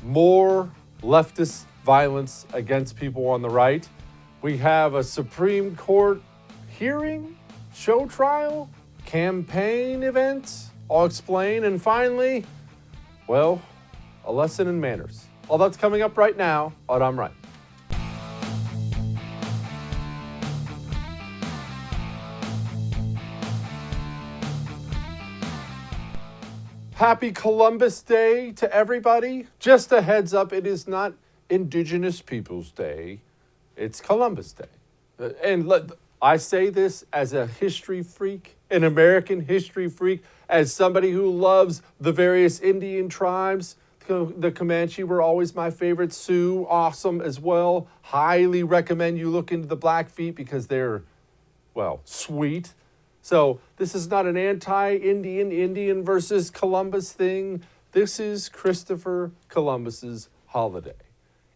more leftist violence against people on the right. We have a Supreme Court hearing, show trial, campaign event. I'll explain. And finally, well, a lesson in manners. All that's coming up right now on I'm Right. Happy Columbus Day to everybody. Just a heads up, it is not Indigenous Peoples Day. It's Columbus Day. And I say this as a history freak, an American history freak, as somebody who loves the various Indian tribes. The Comanche were always my favorite. Sioux, awesome as well. Highly recommend you look into the Blackfeet because they're, well, sweet. So this is not an anti-Indian, Indian versus Columbus thing. This is Christopher Columbus's holiday.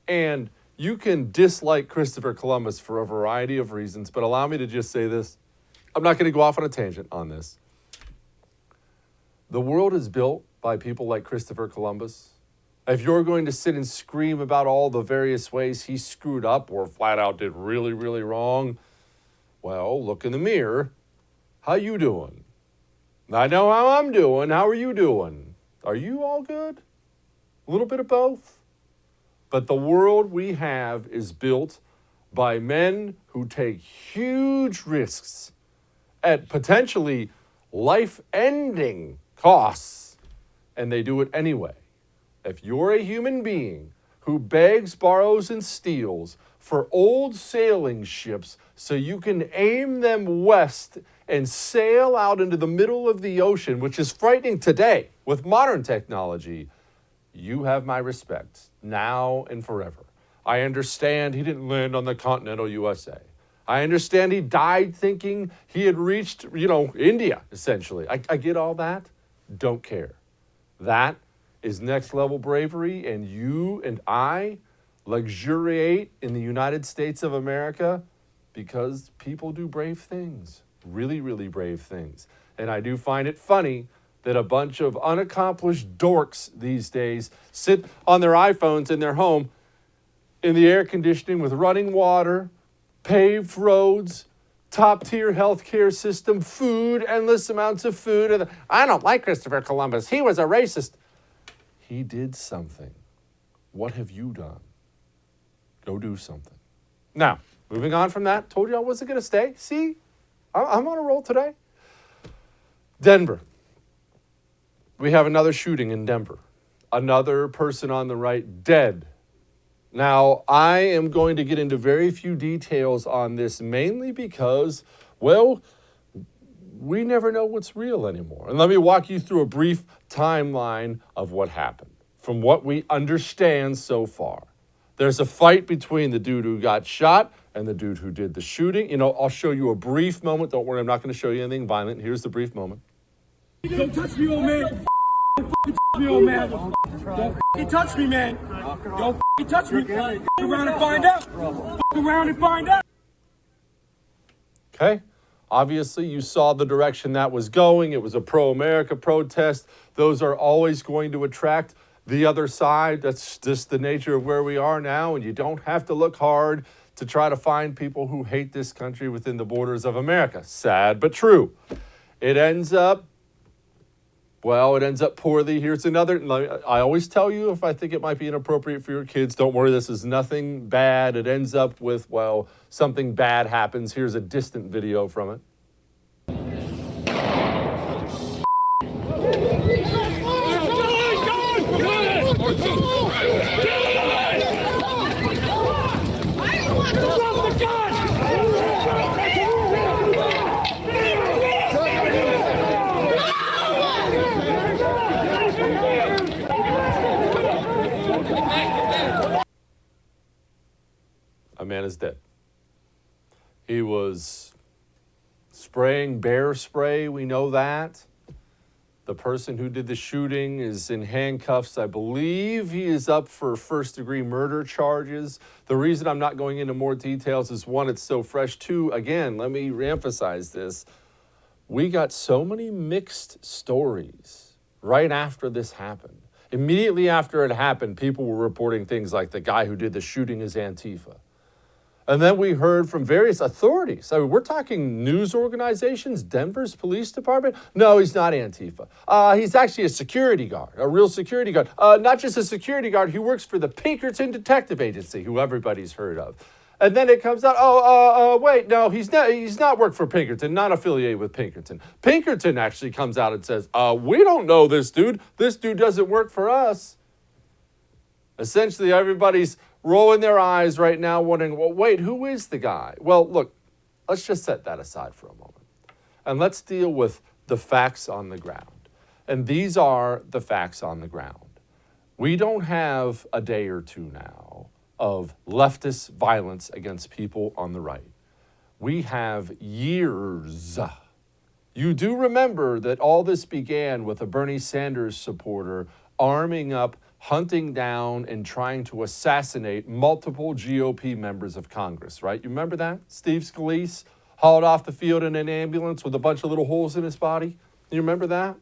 And you can dislike Christopher Columbus for a variety of reasons, but allow me to just say this. I'm not going to go off on a tangent on this. The world is built by people like Christopher Columbus. If you're going to sit and scream about all the various ways he screwed up or flat out did really, really wrong, well, look in the mirror. How you doing? I know how I'm doing. How are you doing? Are you all good? A little bit of both? But the world we have is built by men who take huge risks at potentially life-ending costs, and they do it anyway. If you're a human being who begs, borrows, and steals for old sailing ships so you can aim them west and sail out into the middle of the ocean, which is frightening today with modern technology, you have my respect now and forever. I understand he didn't land on the continental USA. I understand he died thinking he had reached, India, essentially. I get all that. Don't care. That is next level bravery, and you and I luxuriate in the United States of America because people do brave things. Really, really brave things. And I do find it funny that a bunch of unaccomplished dorks these days sit on their iPhones in their home in the air conditioning with running water, paved roads, top-tier healthcare system, food, endless amounts of food. And I don't like Christopher Columbus. He was a racist. He did something. What have you done? Go do something. Now, moving on from that, told you I wasn't going to stay. See? I'm on a roll today. Denver. We have another shooting in Denver. Another person on the right dead. Now, I am going to get into very few details on this, mainly because, well, we never know what's real anymore. And let me walk you through a brief timeline of what happened, from what we understand so far. There's a fight between the dude who got shot and the dude who did the shooting. I'll show you a brief moment. Don't worry, I'm not going to show you anything violent. Here's the brief moment. Don't touch me, old man. Don't touch me, old man. Don't touch me, man. Don't touch me. Fuck around and find out. Fuck around and find out. Okay. Obviously, you saw the direction that was going. It was a pro-America protest. Those are always going to attract the other side. That's just the nature of where we are now, and you don't have to look hard to try to find people who hate this country within the borders of America. Sad but true. It ends up poorly. Here's another. I always tell you if I think it might be inappropriate for your kids, don't worry, this is nothing bad. It ends up with, something bad happens. Here's a distant video from it. A man is dead. He was spraying bear spray, we know that. The person who did the shooting is in handcuffs. I believe he is up for first-degree murder charges. The reason I'm not going into more details is, one, it's so fresh. Two, again, let me reemphasize this. We got so many mixed stories right after this happened. Immediately after it happened, people were reporting things like the guy who did the shooting is Antifa. And then we heard from various authorities. I mean, we're talking news organizations, Denver's police department. No, he's not Antifa. He's actually a security guard, a real security guard. Not just a security guard, he works for the Pinkerton Detective Agency, who everybody's heard of. And then it comes out, wait, no, he's not worked for Pinkerton, not affiliated with Pinkerton. Pinkerton actually comes out and says, we don't know this dude. This dude doesn't work for us. Essentially, everybody's rolling their eyes right now wondering, well, wait, who is the guy? Well, look, let's just set that aside for a moment. And let's deal with the facts on the ground. And these are the facts on the ground. We don't have a day or two now of leftist violence against people on the right. We have years. You do remember that all this began with a Bernie Sanders supporter arming up, hunting down, and trying to assassinate multiple GOP members of Congress, right? You remember that? Steve Scalise hauled off the field in an ambulance with a bunch of little holes in his body. You remember that?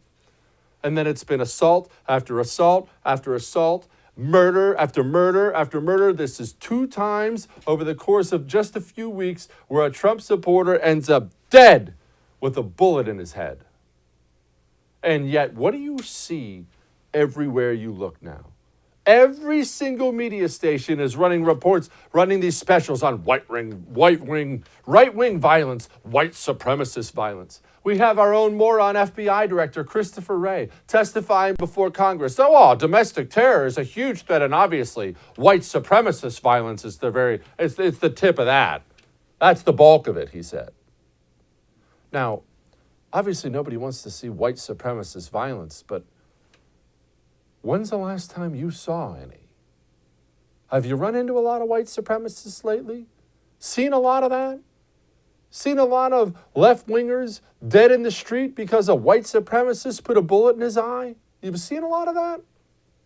And then it's been assault after assault after assault, murder after murder after murder. This is 2 times over the course of just a few weeks where a Trump supporter ends up dead with a bullet in his head. And yet, what do you see everywhere you look now? Every single media station is running reports, running these specials on right-wing violence, white supremacist violence. We have our own moron FBI director, Christopher Wray, testifying before Congress. So, domestic terror is a huge threat, and obviously, white supremacist violence is it's the tip of that. That's the bulk of it, he said. Now, obviously, nobody wants to see white supremacist violence, but when's the last time you saw any? Have you run into a lot of white supremacists lately? Seen a lot of that? Seen a lot of left-wingers dead in the street because a white supremacist put a bullet in his eye? You've seen a lot of that?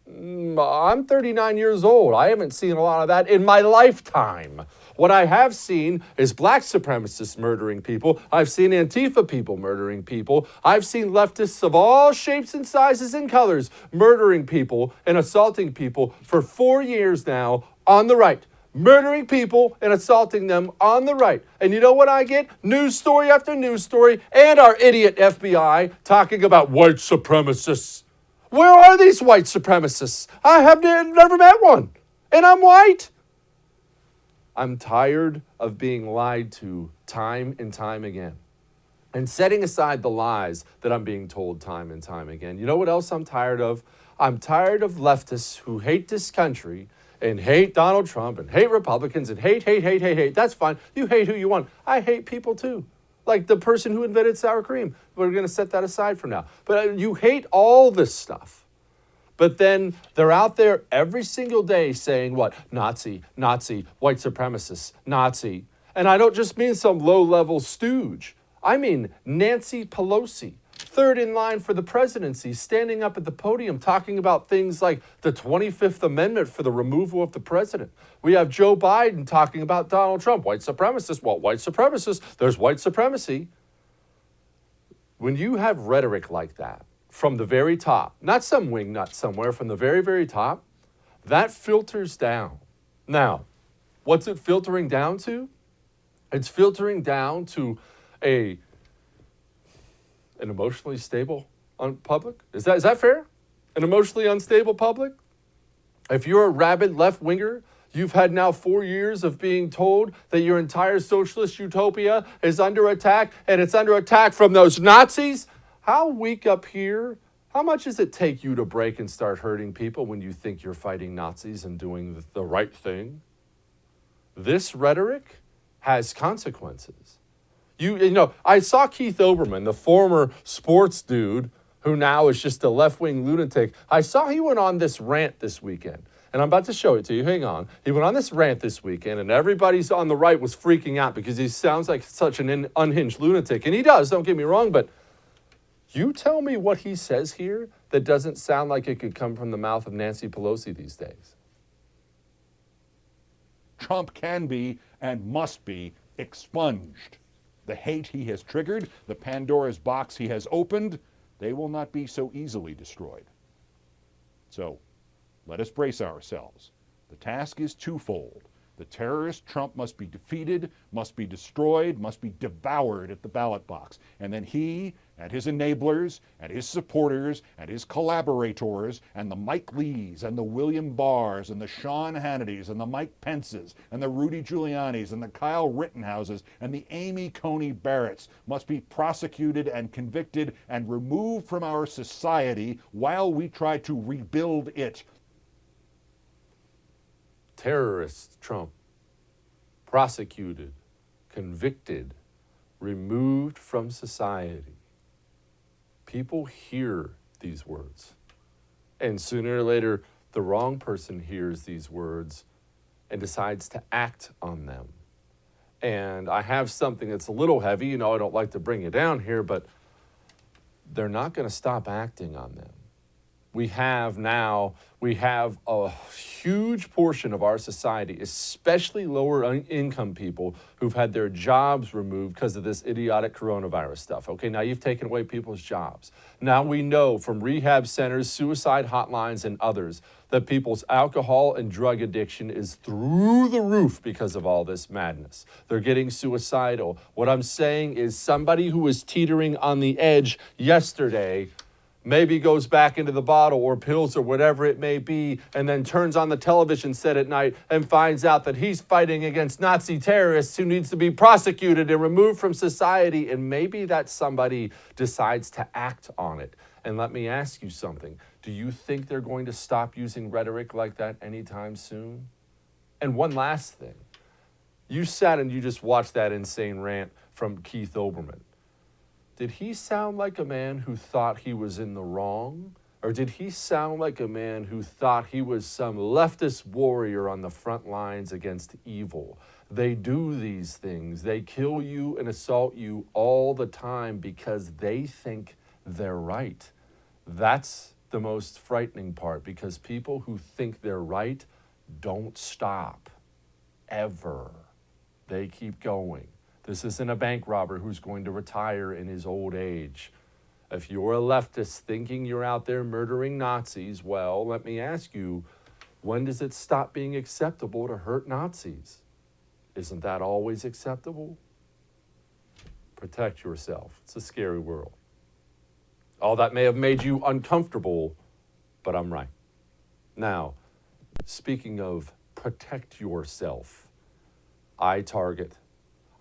I'm 39 years old. I haven't seen a lot of that in my lifetime. What I have seen is black supremacists murdering people. I've seen Antifa people murdering people. I've seen leftists of all shapes and sizes and colors murdering people and assaulting people for 4 years now on the right. Murdering people and assaulting them on the right. And you know what I get? News story after news story, and our idiot FBI talking about white supremacists. Where are these white supremacists? I have never met one. And I'm white. I'm tired of being lied to time and time again. And setting aside the lies that I'm being told time and time again. You know what else I'm tired of? I'm tired of leftists who hate this country and hate Donald Trump and hate Republicans and hate. That's fine. You hate who you want. I hate people too. Like the person who invented sour cream. We're going to set that aside for now. But you hate all this stuff. But then they're out there every single day saying what? Nazi, white supremacists, Nazi. And I don't just mean some low-level stooge. I mean Nancy Pelosi, third in line for the presidency, standing up at the podium talking about things like the 25th Amendment for the removal of the president. We have Joe Biden talking about Donald Trump, white supremacists. Well, white supremacists, there's white supremacy. When you have rhetoric like that, from the very top, not some wingnut somewhere, from the very, very top, that filters down. Now, what's it filtering down to? It's filtering down to an emotionally stable public. Is that fair? An emotionally unstable public? If you're a rabid left-winger, you've had now 4 years of being told that your entire socialist utopia is under attack, and it's under attack from those Nazis. How weak up here? How much does it take you to break and start hurting people when you think you're fighting Nazis and doing the right thing? This rhetoric has consequences. You know, I saw Keith Olbermann, the former sports dude who now is just a left-wing lunatic. I saw he went on this rant this weekend. And I'm about to show it to you. Hang on. He went on this rant this weekend, and everybody's on the right was freaking out because he sounds like such an unhinged lunatic. And he does, don't get me wrong, but you tell me what he says here that doesn't sound like it could come from the mouth of Nancy Pelosi these days. Trump can be and must be expunged. The hate he has triggered, the Pandora's box he has opened, they will not be so easily destroyed. So let us brace ourselves. The task is twofold. The terrorist Trump must be defeated, must be destroyed, must be devoured at the ballot box. And then he and his enablers and his supporters and his collaborators and the Mike Lees and the William Barrs and the Sean Hannitys and the Mike Pences and the Rudy Giulianis and the Kyle Rittenhouses and the Amy Coney Barretts must be prosecuted and convicted and removed from our society while we try to rebuild it. Terrorist Trump, prosecuted, convicted, removed from society. People hear these words, and sooner or later, the wrong person hears these words and decides to act on them. And I have something that's a little heavy. You know, I don't like to bring it down here, but they're not going to stop acting on them. We have a huge portion of our society, especially lower income people, who've had their jobs removed because of this idiotic coronavirus stuff. Okay, now you've taken away people's jobs. Now we know from rehab centers, suicide hotlines, and others that people's alcohol and drug addiction is through the roof because of all this madness. They're getting suicidal. What I'm saying is somebody who was teetering on the edge yesterday maybe goes back into the bottle or pills or whatever it may be, and then turns on the television set at night and finds out that he's fighting against Nazi terrorists who needs to be prosecuted and removed from society, and maybe that somebody decides to act on it. And let me ask you something. Do you think they're going to stop using rhetoric like that anytime soon? And one last thing. You sat and you just watched that insane rant from Keith Olbermann. Did he sound like a man who thought he was in the wrong? Or did he sound like a man who thought he was some leftist warrior on the front lines against evil? They do these things. They kill you and assault you all the time because they think they're right. That's the most frightening part, because people who think they're right don't stop, ever. They keep going. This isn't a bank robber who's going to retire in his old age. If you're a leftist thinking you're out there murdering Nazis, well, let me ask you, when does it stop being acceptable to hurt Nazis? Isn't that always acceptable? Protect yourself. It's a scary world. All that may have made you uncomfortable, but I'm right. Now, speaking of protect yourself, iTarget.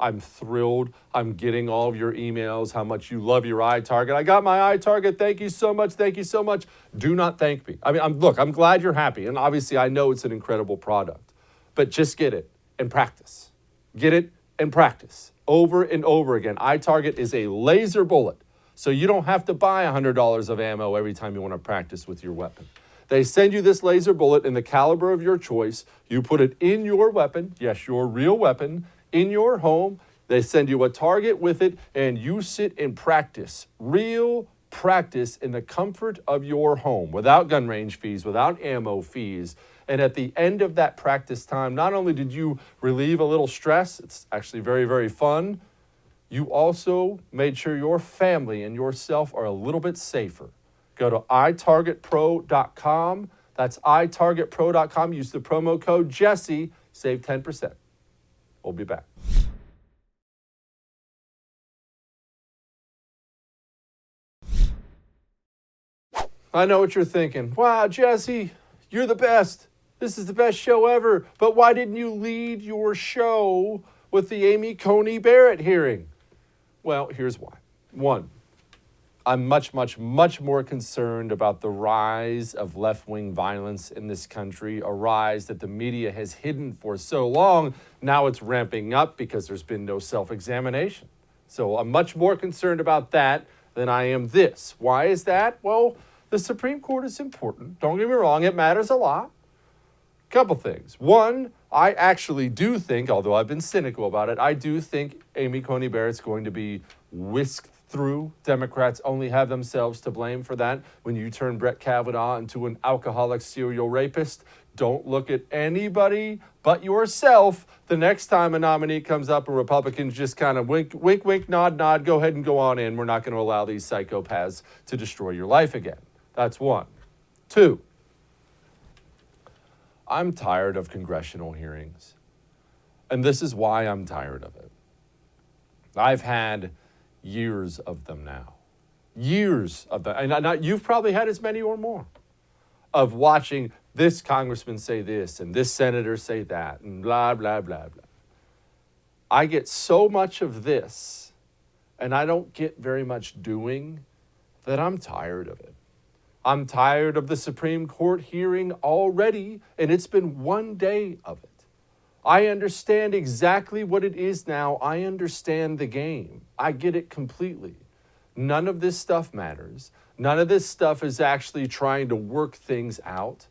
I'm thrilled. I'm getting all of your emails, how much you love your iTarget. I got my iTarget. Thank you so much. Thank you so much. Do not thank me. I mean, I'm glad you're happy. And obviously, I know it's an incredible product. But just get it and practice. Get it and practice over and over again. iTarget is a laser bullet. So you don't have to buy $100 of ammo every time you want to practice with your weapon. They send you this laser bullet in the caliber of your choice. You put it in your weapon, yes, your real weapon, in your home. They send you a target with it, and you sit and practice, real practice in the comfort of your home, without gun range fees, without ammo fees. And at the end of that practice time, not only did you relieve a little stress, it's actually very, very fun, you also made sure your family and yourself are a little bit safer. Go to itargetpro.com. That's itargetpro.com. Use the promo code Jesse. Save 10%. We'll be back. I know what you're thinking. Wow, Jesse, you're the best. This is the best show ever. But why didn't you lead your show with the Amy Coney Barrett hearing? Well, here's why. One, I'm much more concerned about the rise of left-wing violence in this country, a rise that the media has hidden for so long. Now it's ramping up because there's been no self-examination. So I'm much more concerned about that than I am this. Why is that? Well, the Supreme Court is important. Don't get me wrong, it matters a lot. Couple things. One, I actually do think, although I've been cynical about it, I do think Amy Coney Barrett's going to be whisked through. Democrats only have themselves to blame for that. When you turn Brett Kavanaugh into an alcoholic serial rapist, don't look at anybody but yourself the next time a nominee comes up and Republicans just kind of wink, wink, wink, nod, nod, go ahead and go on in. We're not going to allow these psychopaths to destroy your life again. That's one. Two, I'm tired of congressional hearings. And this is why I'm tired of it. I've had years of them now. Years of them. And you've probably had as many or more of watching this congressman say this and this senator say that and blah, blah, blah, blah. I get so much of this and I don't get very much doing that I'm tired of it. I'm tired of the Supreme Court hearing already, and it's been one day of it. I understand exactly what it is now. I understand the game. I get it completely. None of this stuff matters. None of this stuff is actually trying to work things out.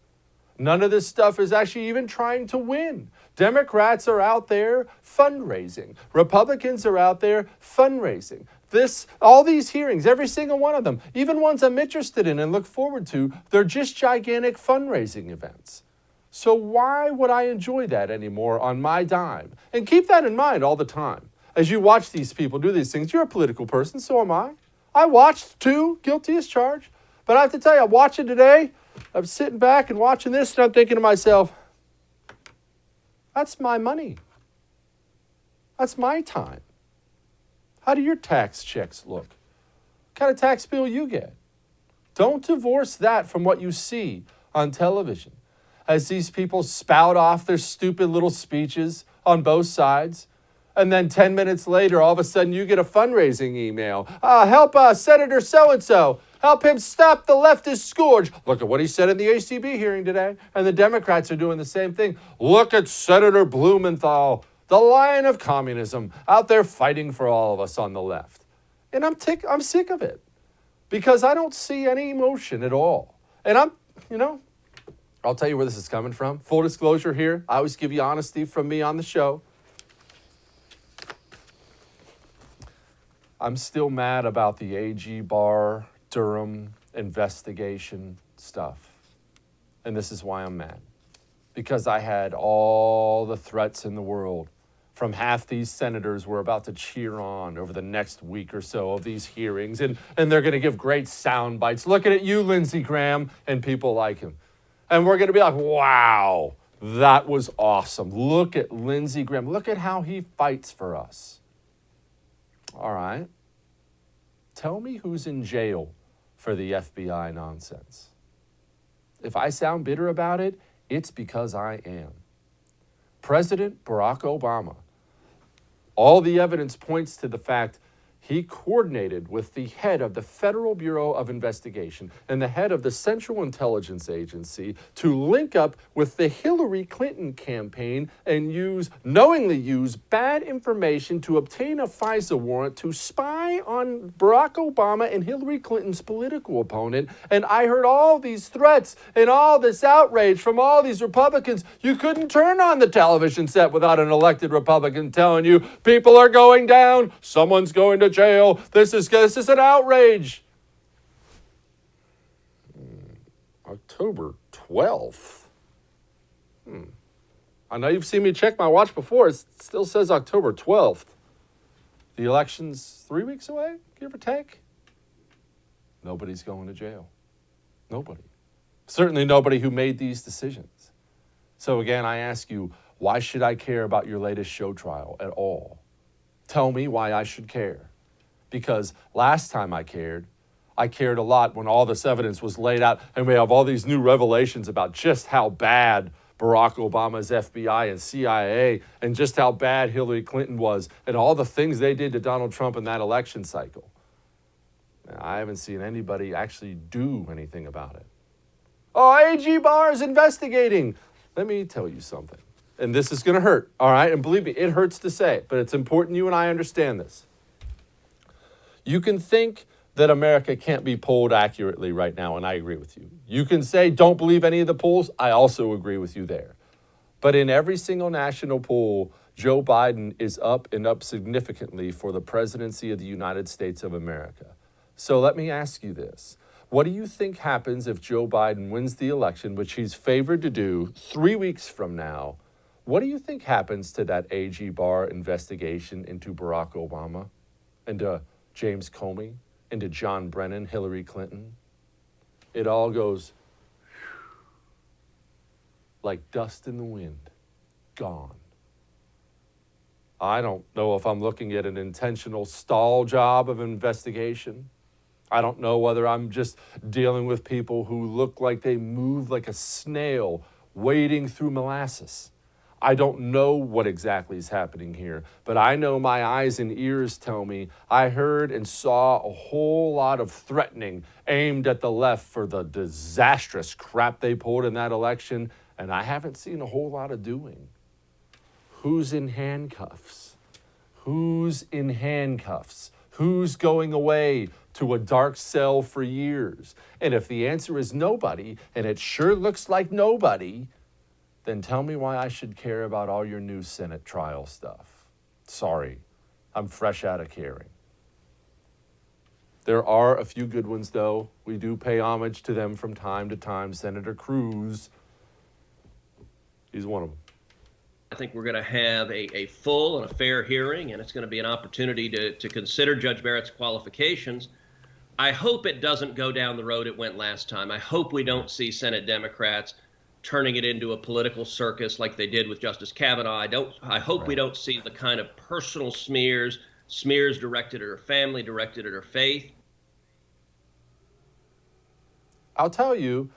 None of this stuff is actually even trying to win. Democrats are out there fundraising. Republicans are out there fundraising. All these hearings, every single one of them, even ones I'm interested in and look forward to, they're just gigantic fundraising events. So why would I enjoy that anymore on my dime? And keep that in mind all the time. As you watch these people do these things, you're a political person, so am I. I watched too, guilty as charged. But I have to tell you, I'm watching today, I'm sitting back and watching this, and I'm thinking to myself, that's my money. That's my time. How do your tax checks look? What kind of tax bill you get? Don't divorce that from what you see on television as these people spout off their stupid little speeches on both sides. And then 10 minutes later, all of a sudden you get a fundraising email. Help Senator so-and-so. Help him stop the leftist scourge. Look at what he said in the ACB hearing today. And the Democrats are doing the same thing. Look at Senator Blumenthal, the lion of communism, out there fighting for all of us on the left. And I'm sick of it because I don't see any emotion at all. And I'll tell you where this is coming from. Full disclosure here. I always give you honesty from me on the show. I'm still mad about the AG Barr Durham investigation stuff. And this is why I'm mad. Because I had all the threats in the world from half these senators we're about to cheer on over the next week or so of these hearings. And they're going to give great sound bites. Looking at you, Lindsey Graham, and people like him. And we're going to be like, wow, that was awesome. Look at Lindsey Graham. Look at how he fights for us. All right. Tell me who's in jail for the FBI nonsense. If I sound bitter about it, it's because I am. President Barack Obama, all the evidence points to the fact he coordinated with the head of the Federal Bureau of Investigation and the head of the Central Intelligence Agency to link up with the Hillary Clinton campaign and knowingly use bad information to obtain a FISA warrant to spy on Barack Obama and Hillary Clinton's political opponent. And I heard all these threats and all this outrage from all these Republicans. You couldn't turn on the television set without an elected Republican telling you people are going down, someone's going to jail. This is an outrage. October 12th. I know you've seen me check my watch before. It still says October 12th. The election's 3 weeks away, give or take. Nobody's going to jail. Nobody. Certainly nobody who made these decisions. So again, I ask you, why should I care about your latest show trial at all? Tell me why I should care. Because last time I cared a lot when all this evidence was laid out and we have all these new revelations about just how bad Barack Obama's FBI and CIA and just how bad Hillary Clinton was and all the things they did to Donald Trump in that election cycle. I haven't seen anybody actually do anything about it. Oh, AG Barr is investigating. Let me tell you something. And this is going to hurt, all right? And believe me, it hurts to say it, but it's important you and I understand this. You can think that America can't be polled accurately right now, and I agree with you. You can say, don't believe any of the polls. I also agree with you there. But in every single national poll, Joe Biden is up and up significantly for the presidency of the United States of America. So let me ask you this. What do you think happens if Joe Biden wins the election, which he's favored to do 3 weeks from now? What do you think happens to that AG Barr investigation into Barack Obama, into James Comey, into John Brennan, Hillary Clinton? It all goes. like dust in the wind, gone. I don't know if I'm looking at an intentional stall job of investigation. I don't know whether I'm just dealing with people who look like they move like a snail wading through molasses. I don't know what exactly is happening here, but I know my eyes and ears tell me I heard and saw a whole lot of threatening aimed at the left for the disastrous crap they pulled in that election, and I haven't seen a whole lot of doing. Who's in handcuffs? Who's in handcuffs? Who's going away to a dark cell for years? And if the answer is nobody, and it sure looks like nobody, then tell me why I should care about all your new Senate trial stuff. Sorry, I'm fresh out of caring. There are a few good ones, though. We do pay homage to them from time to time. Senator CRUZ, he's one of them. I think we're going to have a full and a fair hearing, and it's going to be an opportunity to consider Judge Barrett's qualifications. I hope it doesn't go down the road it went last time. I hope we don't see Senate Democrats turning it into a political circus like they did with Justice Kavanaugh. I hope we don't see the kind of personal smears directed at her family, directed at her faith. I'll tell you,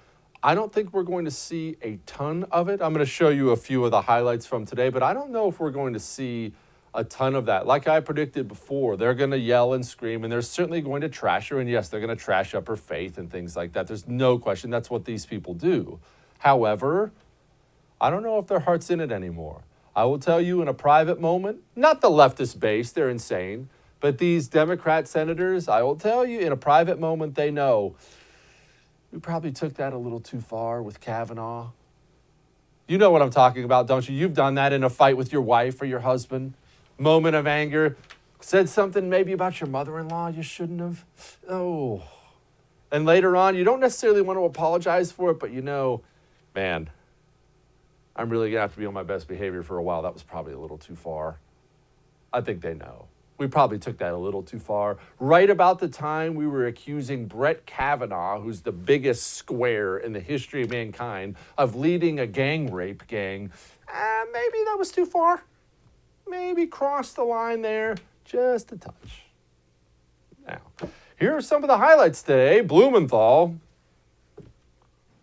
I don't think we're going to see a ton of it. I'm going to show you a few of the highlights from today, but I don't know if we're going to see a ton of that. Like I predicted before, they're going to yell and scream, and they're certainly going to trash her, and yes, they're going to trash up her faith and things like that. There's no question that's what these people do. However, I don't know if their heart's in it anymore. I will tell you in a private moment, not the leftist base, they're insane, but these Democrat senators, I will tell you in a private moment, they know we probably took that a little too far with Kavanaugh. You know what I'm talking about, don't you? You've done that in a fight with your wife or your husband. Moment of anger, said something maybe about your mother-in-law you shouldn't have. Oh. And later on, you don't necessarily want to apologize for it, but you know, man, I'm really going to have to be on my best behavior for a while. That was probably a little too far. I think they know. We probably took that a little too far. Right about the time we were accusing Brett Kavanaugh, who's the biggest square in the history of mankind, of leading a gang rape gang, maybe that was too far. Maybe crossed the line there just a touch. Now, here are some of the highlights today. Blumenthal.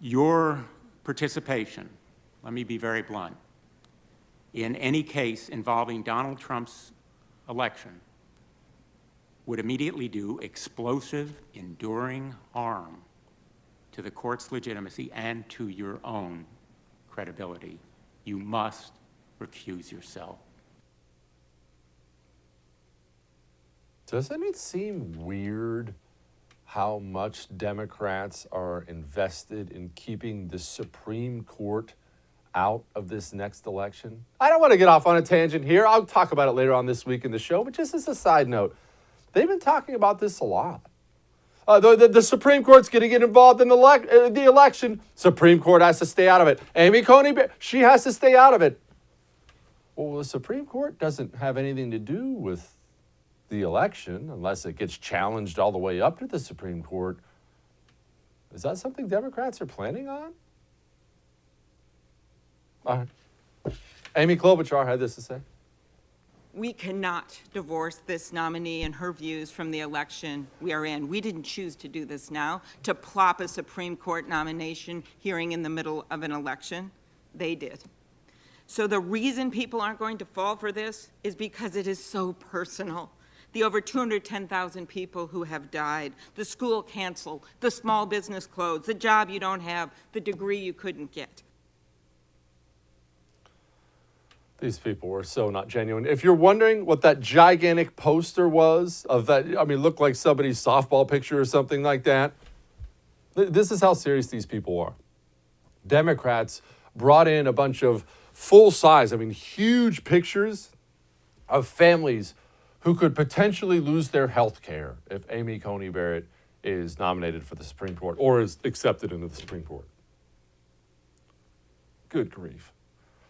Your participation, let me be very blunt, in any case involving Donald Trump's election would immediately do explosive, enduring harm to the court's legitimacy and to your own credibility. You must recuse yourself. Doesn't it seem weird how much Democrats are invested in keeping the Supreme Court out of this next election? I don't want to get off on a tangent here. I'll talk about it later on this week in the show, but just as a side note, they've been talking about this a lot. The Supreme Court's going to get involved in the election. Supreme Court has to stay out of it. Amy Coney Barrett, she has to stay out of it. Well, the Supreme Court doesn't have anything to do with the election unless it gets challenged all the way up to the Supreme Court. Is that something Democrats are planning on? All right. Amy Klobuchar had this to say. We cannot divorce this nominee and her views from the election we are in. We didn't choose to do this now, to plop a Supreme Court nomination hearing in the middle of an election. They did. So the reason people aren't going to fall for this is because it is so personal. The over 210,000 people who have died, the school canceled, the small business closed, the job you don't have, the degree you couldn't get. These people were so not genuine. If you're wondering what that gigantic poster was of that, I mean, looked like somebody's softball picture or something like that. This is how serious these people are. Democrats brought in a bunch of full-size, I mean, huge pictures of families who could potentially lose their health care if Amy Coney Barrett is nominated for the Supreme Court or is accepted into the Supreme Court. Good grief.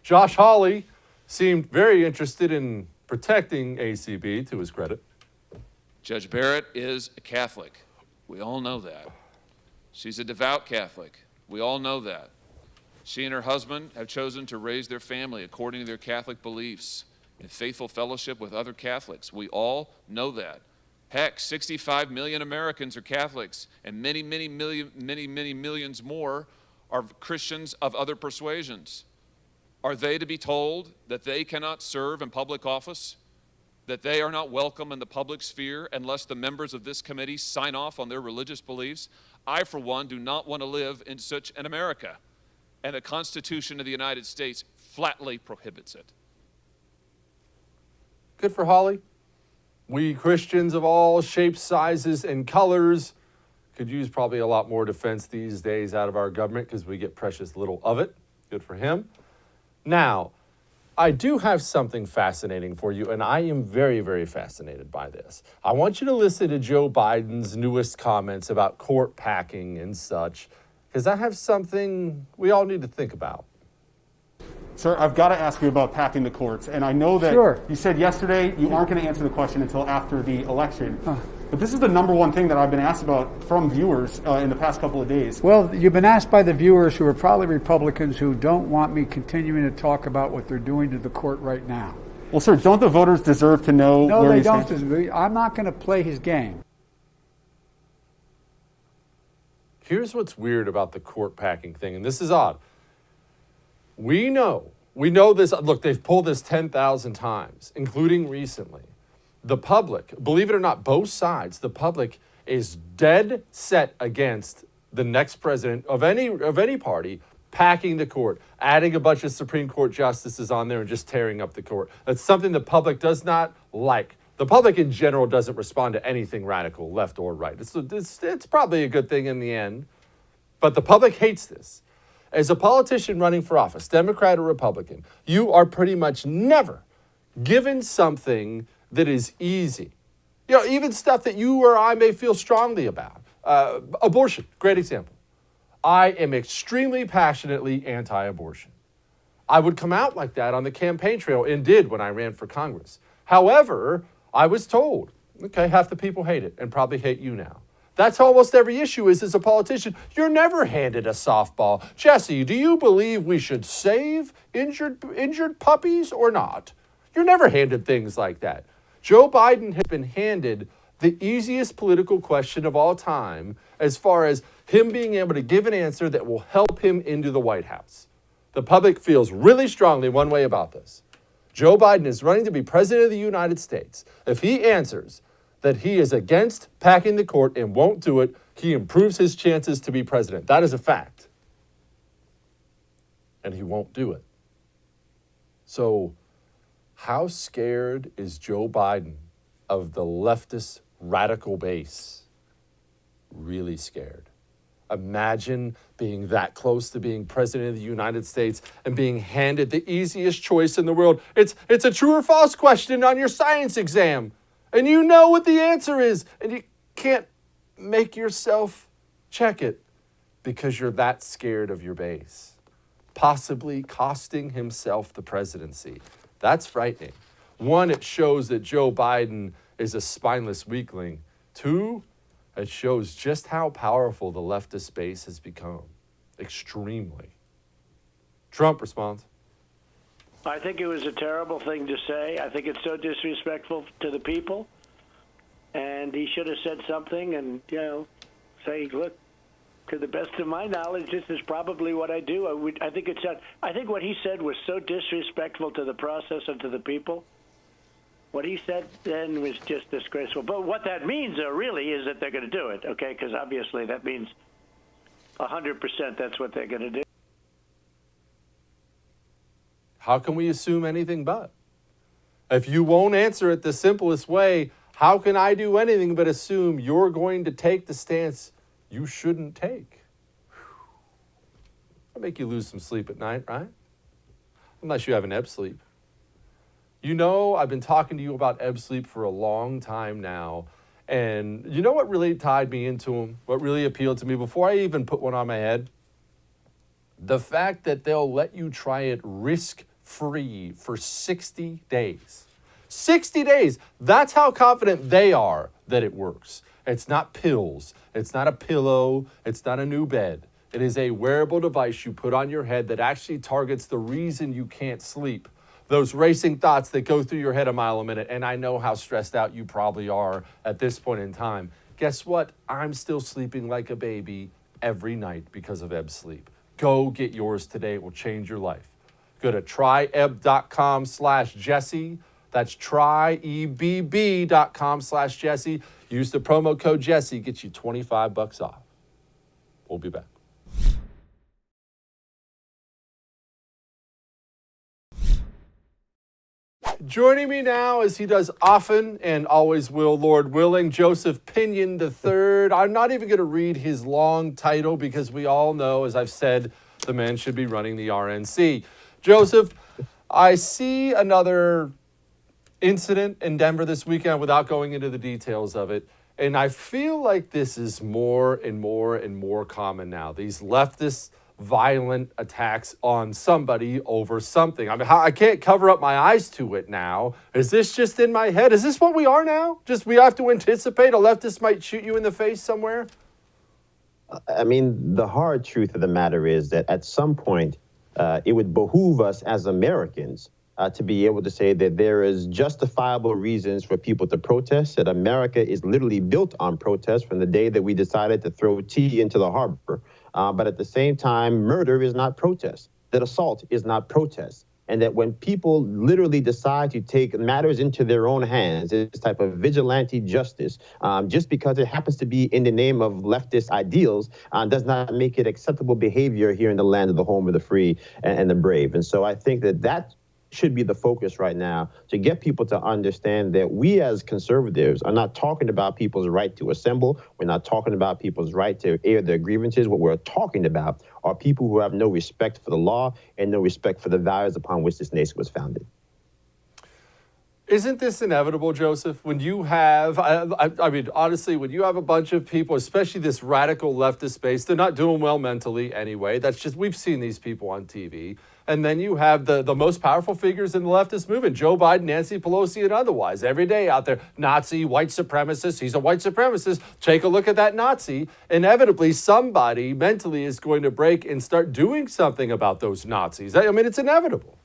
Josh Hawley seemed very interested in protecting ACB, to his credit. Judge Barrett is a Catholic. We all know that. She's a devout Catholic. We all know that. She and her husband have chosen to raise their family according to their Catholic beliefs in faithful fellowship with other Catholics. We all know that. Heck, 65 million Americans are Catholics, and many millions more are Christians of other persuasions. Are they to be told that they cannot serve in public office, that they are not welcome in the public sphere unless the members of this committee sign off on their religious beliefs? I, for one, do not want to live in such an America, and the Constitution of the United States flatly prohibits it. Good for Hawley. We Christians of all shapes, sizes, and colors could use probably a lot more defense these days out of our government because we get precious little of it. Good for him. Now, I do have something fascinating for you, and I am very, very fascinated by this. I want you to listen to Joe Biden's newest comments about court packing and such, because I have something we all need to think about. Sir, I've got to ask you about packing the courts, and I know that you said yesterday you aren't going to answer the question until after the election. But this is the number one thing that I've been asked about from viewers in the past couple of days. Well, you've been asked by the viewers who are probably Republicans who don't want me continuing to talk about what they're doing to the court right now. Well, sir, don't the voters deserve to know where you stand? No, they don't. I'm not going to play his game. Here's what's weird about the court packing thing, and this is odd. We know this. Look, they've pulled this 10,000 times, including recently. The public, believe it or not, both sides, the public is dead set against the next president of any party packing the court, adding a bunch of Supreme Court justices on there and just tearing up the court. That's something the public does not like. The public in general doesn't respond to anything radical, left or right. It's probably a good thing in the end, but the public hates this. As a politician running for office, Democrat or Republican, you are pretty much never given something that is easy. You know, even stuff that you or I may feel strongly about. Abortion, great example. I am extremely passionately anti-abortion. I would come out like that on the campaign trail and did when I ran for Congress. However, I was told, okay, half the people hate it and probably hate you now. That's how almost every issue is as a politician. You're never handed a softball. Jesse, do you believe we should save injured puppies or not? You're never handed things like that. Joe Biden has been handed the easiest political question of all time as far as him being able to give an answer that will help him into the White House. The public feels really strongly one way about this. Joe Biden is running to be president of the United States. If he answers that he is against packing the court and won't do it, he improves his chances to be president. That is a fact. And he won't do it. So, how scared is Joe Biden of the leftist radical base? Really scared. Imagine being that close to being president of the United States and being handed the easiest choice in the world. It's a true or false question on your science exam. And you know what the answer is, and you can't make yourself check it because you're that scared of your base, possibly costing himself the presidency. That's frightening. One, it shows that Joe Biden is a spineless weakling. Two, it shows just how powerful the leftist base has become. Extremely. Trump responds. I think it was a terrible thing to say. I think it's so disrespectful to the people. And he should have said something and, say, look, to the best of my knowledge, this is probably what I do. I think what he said was so disrespectful to the process and to the people. What he said then was just disgraceful. But what that means, really, is that they're going to do it, okay? Because obviously that means 100% that's what they're going to do. How can we assume anything but? If you won't answer it the simplest way, how can I do anything but assume you're going to take the stance you shouldn't take? That'll make you lose some sleep at night, right? Unless you have an ebb sleep. You know, I've been talking to you about ebb sleep for a long time now. And you know what really tied me into them? What really appealed to me before I even put one on my head? The fact that they'll let you try it risk-free for 60 days. 60 days. That's how confident they are that it works. It's not pills. It's not a pillow. It's not a new bed. It is a wearable device you put on your head that actually targets the reason you can't sleep. Those racing thoughts that go through your head a mile a minute, and I know how stressed out you probably are at this point in time. Guess what? I'm still sleeping like a baby every night because of Ebb Sleep. Go get yours today. It will change your life. Go to tryebb.com/Jesse. That's tryebb.com/Jesse. Use the promo code Jesse. Get you $25 off. We'll be back. Joining me now, as he does often and always will, Lord willing, Joseph Pinion III. I'm not even going to read his long title because we all know, as I've said, the man should be running the RNC. Joseph, I see another incident in Denver this weekend without going into the details of it. And I feel like this is more and more and more common now. These leftist violent attacks on somebody over something. I mean, I can't cover up my eyes to it now. Is this just in my head? Is this what we are now? Just we have to anticipate a leftist might shoot you in the face somewhere? I mean, the hard truth of the matter is that at some point, it would behoove us as Americans to be able to say that there is justifiable reasons for people to protest, that America is literally built on protest from the day that we decided to throw tea into the harbor. But at the same time, murder is not protest, that assault is not protest. And that when people literally decide to take matters into their own hands, this type of vigilante justice, just because it happens to be in the name of leftist ideals, does not make it acceptable behavior here in the land of the home of the free and the brave. And so I think that that should be the focus right now, to get people to understand that we as conservatives are not talking about people's right to assemble. We're not talking about people's right to air their grievances. What we're talking about are people who have no respect for the law and no respect for the values upon which this nation was founded. Isn't this inevitable, Joseph? When you have, I mean, honestly, when you have a bunch of people, especially this radical leftist space, they're not doing well mentally anyway. That's just, we've seen these people on TV. And then you have the most powerful figures in the leftist movement, Joe Biden, Nancy Pelosi, and otherwise, every day out there, Nazi, white supremacist, he's a white supremacist, take a look at that Nazi. Inevitably, somebody mentally is going to break and start doing something about those Nazis. I mean, it's inevitable.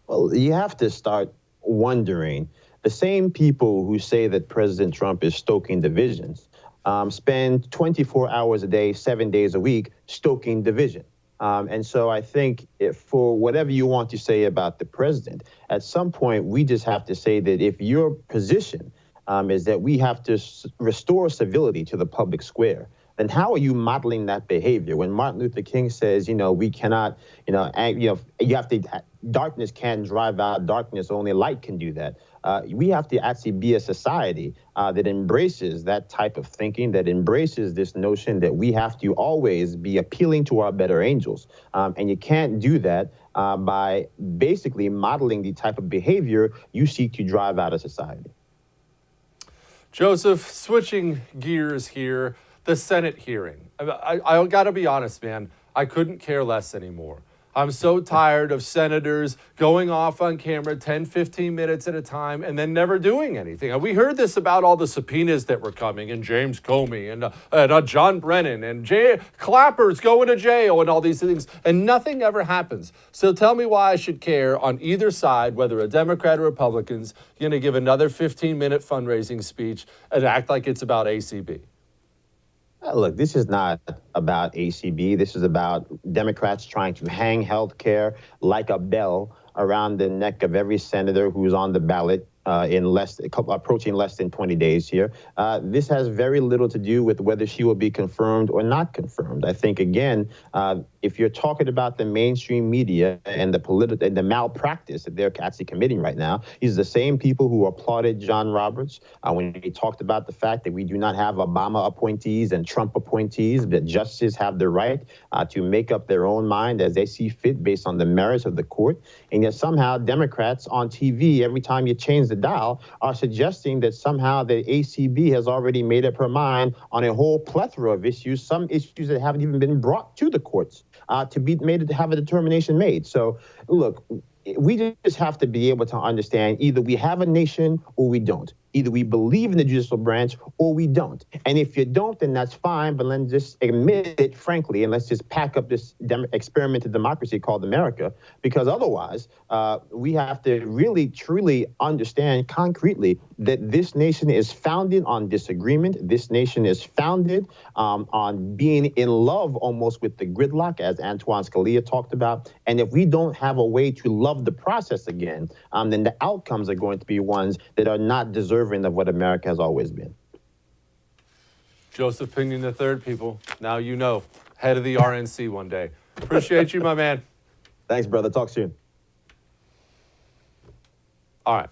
Well, you have to start wondering, the same people who say that President Trump is stoking divisions spend 24 hours a day, 7 days a week, stoking division. And so I think for whatever you want to say about the president, at some point we just have to say that if your position is that we have to restore civility to the public square, then how are you modeling that behavior? When Martin Luther King says, we cannot, you have to, darkness can't drive out darkness, only light can do that. We have to actually be a society that embraces that type of thinking, that embraces this notion that we have to always be appealing to our better angels. And you can't do that by basically modeling the type of behavior you seek to drive out of society. Joseph, switching gears here, the Senate hearing. I got to be honest, man, I couldn't care less anymore. I'm so tired of senators going off on camera 10, 15 minutes at a time and then never doing anything. And we heard this about all the subpoenas that were coming, and James Comey and John Brennan and Clapper's going to jail and all these things, and nothing ever happens. So tell me why I should care on either side, whether a Democrat or Republicans, going to give another 15-minute fundraising speech and act like it's about ACB. Look, this is not about ACB. This is about Democrats trying to hang health care like a bell around the neck of every senator who's on the ballot in approaching less than 20 days here. This has very little to do with whether she will be confirmed or not confirmed. I think, again, if you're talking about the mainstream media and the malpractice that they're actually committing right now, these are the same people who applauded John Roberts when he talked about the fact that we do not have Obama appointees and Trump appointees, that justices have the right to make up their own mind as they see fit based on the merits of the court. And yet somehow Democrats on TV, every time you change the dial, are suggesting that somehow the ACB has already made up her mind on a whole plethora of issues, some issues that haven't even been brought to the courts to be made to have a determination made. So look, we just have to be able to understand either we have a nation or we don't. Either we believe in the judicial branch or we don't. And if you don't, then that's fine, but let's just admit it frankly, and let's just pack up this experimental democracy called America, because otherwise we have to really, truly understand concretely that this nation is founded on disagreement. This nation is founded on being in love almost with the gridlock, as Antoine Scalia talked about. And if we don't have a way to love the process again, then the outcomes are going to be ones that are not deserving of what America has always been. Joseph Pinion III, people. Now you know. Head of the RNC one day. Appreciate you, my man. Thanks, brother. Talk soon. All right.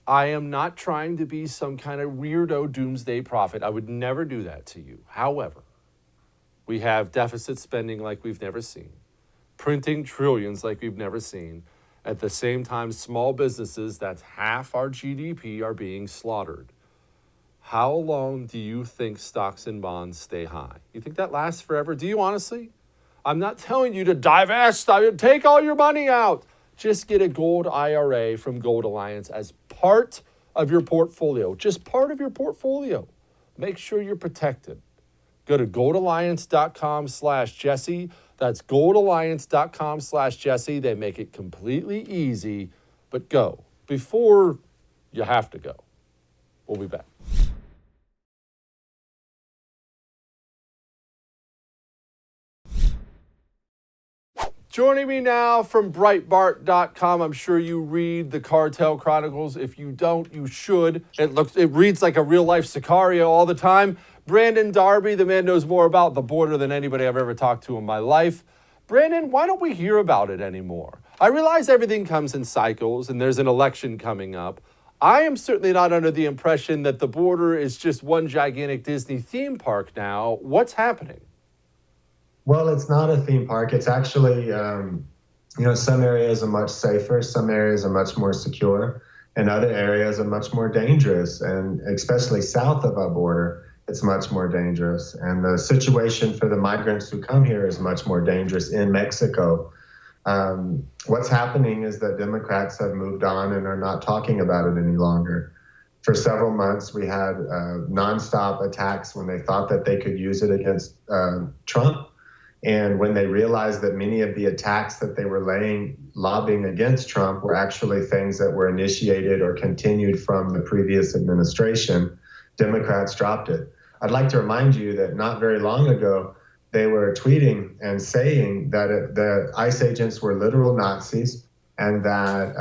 I am not trying to be some kind of weirdo doomsday prophet. I would never do that to you. However, we have deficit spending like we've never seen, printing trillions like we've never seen. At the same time, small businesses, that's half our GDP, are being slaughtered. How long do you think stocks and bonds stay high? You think that lasts forever? Do you honestly? I'm not telling you to divest, take all your money out. Just get a gold IRA from Gold Alliance as part of your portfolio. Just part of your portfolio. Make sure you're protected. Go to goldalliance.com/Jesse. That's goldalliance.com/Jesse. They make it completely easy, but go before you have to go. We'll be back. Joining me now from BreitBart.com. I'm sure you read the Cartel Chronicles. If you don't, you should. It reads like a real-life Sicario all the time. Brandon Darby, the man knows more about the border than anybody I've ever talked to in my life. Brandon, why don't we hear about it anymore? I realize everything comes in cycles and there's an election coming up. I am certainly not under the impression that the border is just one gigantic Disney theme park now. What's happening? Well, it's not a theme park. It's actually, some areas are much safer. Some areas are much more secure. And other areas are much more dangerous. And especially south of our border, it's much more dangerous. And the situation for the migrants who come here is much more dangerous in Mexico. What's happening is that Democrats have moved on and are not talking about it any longer. For several months, we had nonstop attacks when they thought that they could use it against Trump. And when they realized that many of the attacks that they were lobbying against Trump were actually things that were initiated or continued from the previous administration, Democrats dropped it. I'd like to remind you that not very long ago, they were tweeting and saying that the ICE agents were literal Nazis and that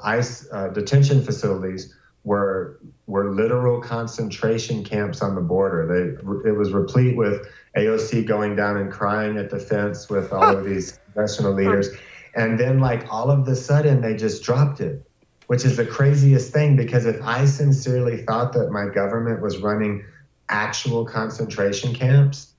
ICE detention facilities were literal concentration camps on the border. It was replete with AOC going down and crying at the fence with all of these congressional leaders. And then all of a sudden they just dropped it, which is the craziest thing, because if I sincerely thought that my government was running actual concentration camps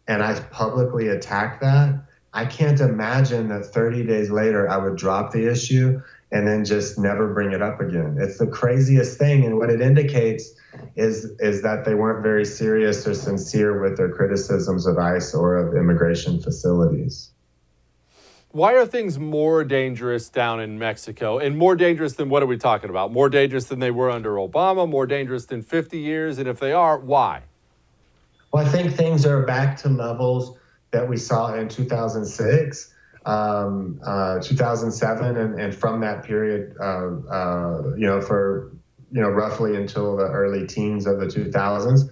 and I publicly attacked that, I can't imagine that 30 days later I would drop the issue and then just never bring it up again. It's the craziest thing, and what it indicates is that they weren't very serious or sincere with their criticisms of ICE or of immigration facilities. Why are things more dangerous down in Mexico? And more dangerous than what are we talking about? More dangerous than they were under Obama? More dangerous than 50 years? And if they are, why? Well, I think things are back to levels that we saw in 2006. 2007 and from that period, for roughly until the early teens of the 2000s,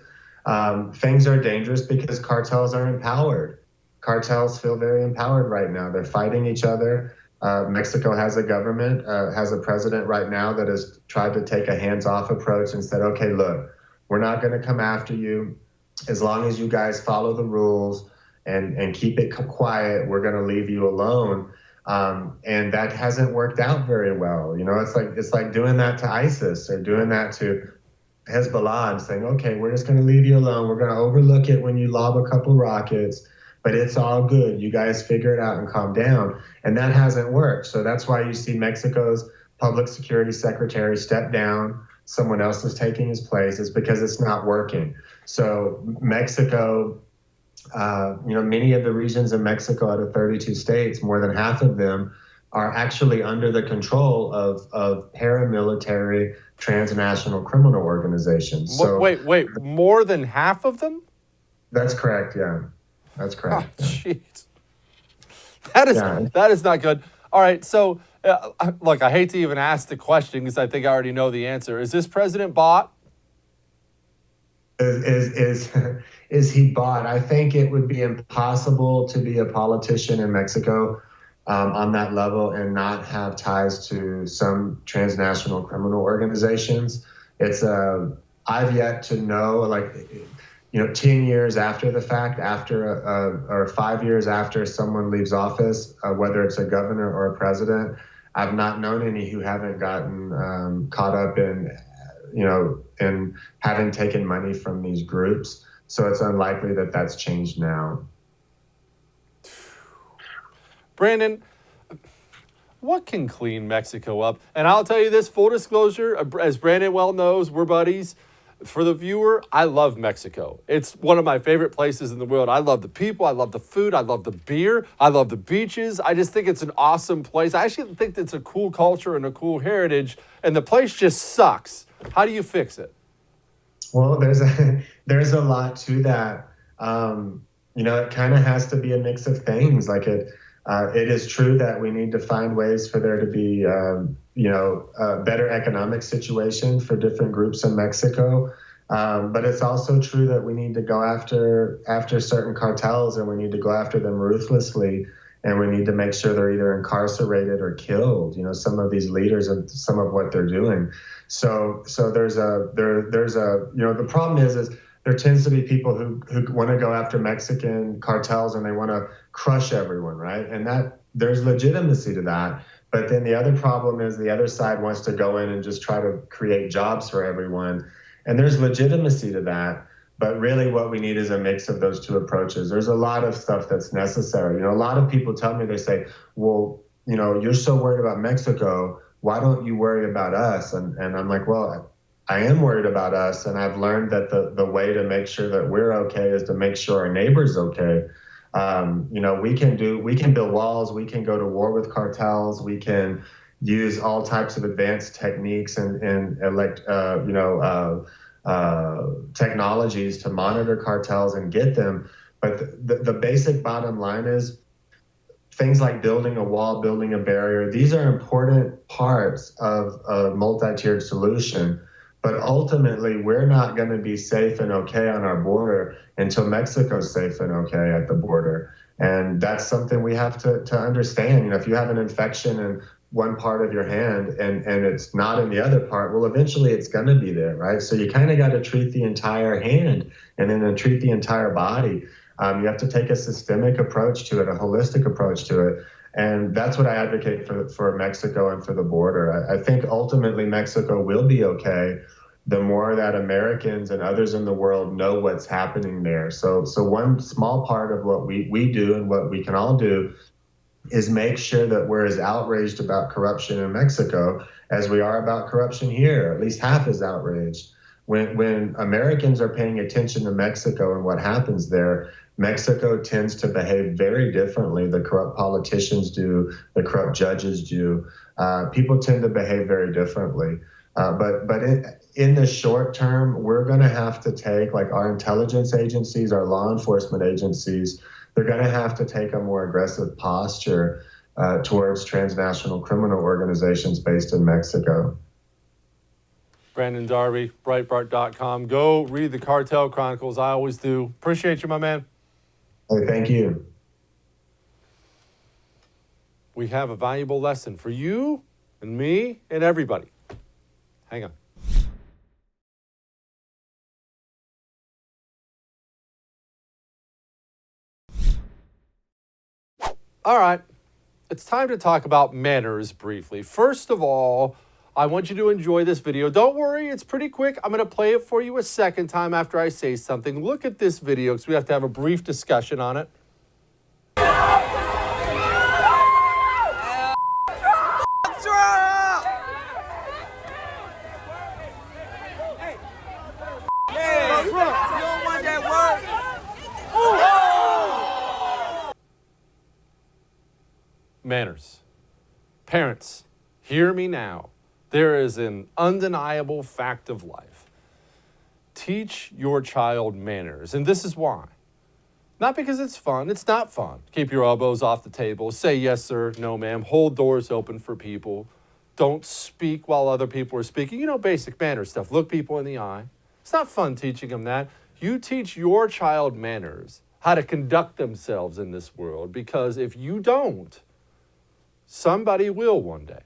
things are dangerous because cartels are empowered. Cartels feel very empowered right now. They're fighting each other. Mexico has a government, has a president right now that has tried to take a hands-off approach and said, okay, look, we're not going to come after you as long as you guys follow the rules and keep it quiet. We're going to leave you alone. And that hasn't worked out very well. It's like doing that to ISIS or doing that to Hezbollah and saying, okay, we're just going to leave you alone. We're going to overlook it when you lob a couple rockets, but it's all good. You guys figure it out and calm down. And that hasn't worked. So that's why you see Mexico's public security secretary step down. Someone else is taking his place. It's because it's not working. So Mexico, many of the regions in Mexico out of 32 states, more than half of them are actually under the control of paramilitary transnational criminal organizations. So Wait, more than half of them? that's correct, yeah. That's correct. Oh, jeez. That is not good. All right, so look, I hate to even ask the question because I think I already know the answer. Is this president bought? Is he bought? I think it would be impossible to be a politician in Mexico on that level and not have ties to some transnational criminal organizations. It's I've yet to know, like, 10 years after the fact, or 5 years after someone leaves office, whether it's a governor or a president, I've not known any who haven't gotten caught up in, in having taken money from these groups. So it's unlikely that that's changed now. Brandon, what can clean Mexico up? And I'll tell you this, full disclosure, as Brandon well knows, we're buddies. For the viewer, I love Mexico. It's one of my favorite places in the world. I love the people. I love the food. I love the beer. I love the beaches. I just think it's an awesome place. I actually think it's a cool culture and a cool heritage, and the place just sucks. How do you fix it? Well, there's a lot to that. It kind of has to be a mix of things. Like it is true that we need to find ways for there to be, a better economic situation for different groups in Mexico. But it's also true that we need to go after certain cartels, and we need to go after them ruthlessly, and we need to make sure they're either incarcerated or killed. Some of these leaders and some of what they're doing. So there's the problem is there tends to be people who want to go after Mexican cartels and they want to crush everyone, right? And that there's legitimacy to that. But then the other problem is the other side wants to go in and just try to create jobs for everyone. And there's legitimacy to that. But really what we need is a mix of those two approaches. There's a lot of stuff that's necessary. A lot of people tell me, they say, well, you're so worried about Mexico. Why don't you worry about us? And I'm like, well, I am worried about us. And I've learned that the way to make sure that we're okay is to make sure our neighbor's okay. We can build walls. We can go to war with cartels. We can use all types of advanced techniques and technologies to monitor cartels and get them. But the basic bottom line is things like building a wall, building a barrier. These are important parts of a multi-tiered solution. But ultimately, we're not going to be safe and okay on our border until Mexico's safe and okay at the border. And that's something we have to understand. If you have an infection in one part of your hand and it's not in the other part, well, eventually it's going to be there, right? So you kind of got to treat the entire hand and then treat the entire body. You have to take a systemic approach to it, a holistic approach to it. And that's what I advocate for Mexico and for the border. I think ultimately Mexico will be okay the more that Americans and others in the world know what's happening there. So one small part of what we do and what we can all do is make sure that we're as outraged about corruption in Mexico as we are about corruption here, at least half as outraged. When Americans are paying attention to Mexico and what happens there, Mexico tends to behave very differently. The corrupt politicians do, the corrupt judges do. People tend to behave very differently. But in the short term, we're going to have to take, like our intelligence agencies, our law enforcement agencies, they're going to have to take a more aggressive posture towards transnational criminal organizations based in Mexico. Brandon Darby, Breitbart.com. Go read the Cartel Chronicles. I always do. Appreciate you, my man. Hey, thank you. We have a valuable lesson for you and me and everybody. Hang on. All right, it's time to talk about manners briefly. First of all, I want you to enjoy this video. Don't worry, it's pretty quick. I'm going to play it for you a second time after I say something. Look at this video because we have to have a brief discussion on it. Manners. Parents, hear me now. There is an undeniable fact of life. Teach your child manners, and this is why. Not because it's fun. It's not fun. Keep your elbows off the table. Say yes, sir, no, ma'am. Hold doors open for people. Don't speak while other people are speaking. You know, basic manner stuff. Look people in the eye. It's not fun teaching them that. You teach your child manners, how to conduct themselves in this world, because if you don't, somebody will one day.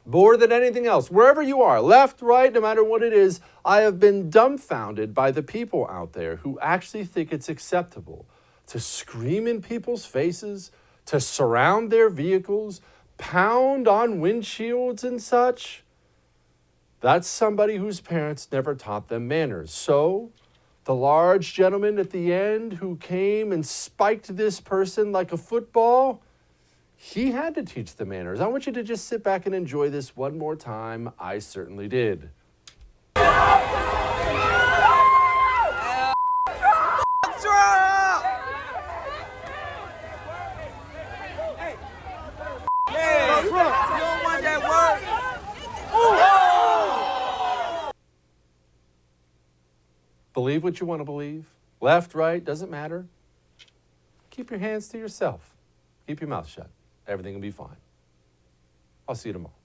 More than anything else, wherever you are, left, right, no matter what it is, I have been dumbfounded by the people out there who actually think it's acceptable to scream in people's faces, to surround their vehicles, pound on windshields and such. That's somebody whose parents never taught them manners. So, the large gentleman at the end who came and spiked this person like a football, he had to teach the manners. I want you to just sit back and enjoy this one more time. I certainly did. Believe what you want to believe. Left, right, doesn't matter. Keep your hands to yourself. Keep your mouth shut. Everything will be fine. I'll see you tomorrow.